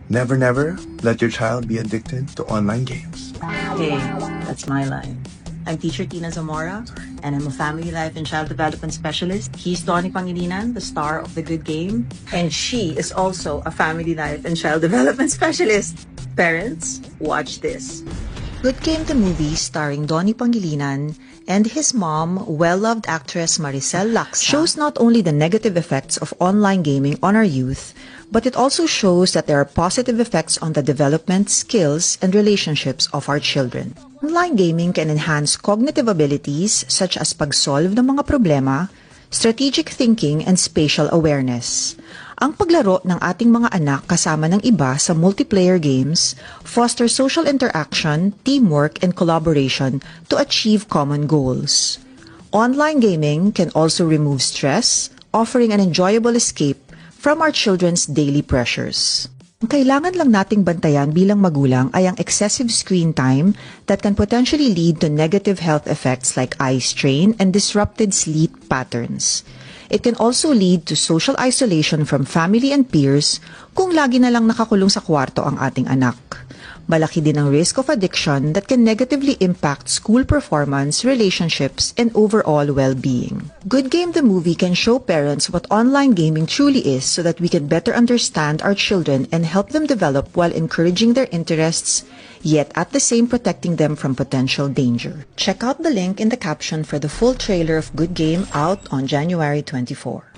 Never, never let your child be addicted to online games. Hey, that's my line. I'm teacher Tina Zamora, and I'm a family life and child development specialist. He's Donnie Pangilinan, the star of The Good Game, and she is also a family life and child development specialist. Parents, watch this. Good Game the movie, starring Donnie Pangilinan and his mom, well-loved actress Maricel Laksa, shows not only the negative effects of online gaming on our youth, but it also shows that there are positive effects on the development, skills, and relationships of our children. Online gaming can enhance cognitive abilities such as pag-solve ng mga problema, strategic thinking, and spatial awareness. Ang paglaro ng ating mga anak kasama ng iba sa multiplayer games foster social interaction, teamwork, and collaboration to achieve common goals. Online gaming can also remove stress, offering an enjoyable escape from our children's daily pressures. Ang kailangan lang nating bantayan bilang magulang ay ang excessive screen time that can potentially lead to negative health effects like eye strain and disrupted sleep patterns. It can also lead to social isolation from family and peers kung lagi na lang nakakulong sa kwarto ang ating anak. Malaki din ang risk of addiction that can negatively impact school performance, relationships, and overall well-being. Good Game the movie can show parents what online gaming truly is so that we can better understand our children and help them develop while encouraging their interests, yet at the same protecting them from potential danger. Check out the link in the caption for the full trailer of Good Game out on January 24.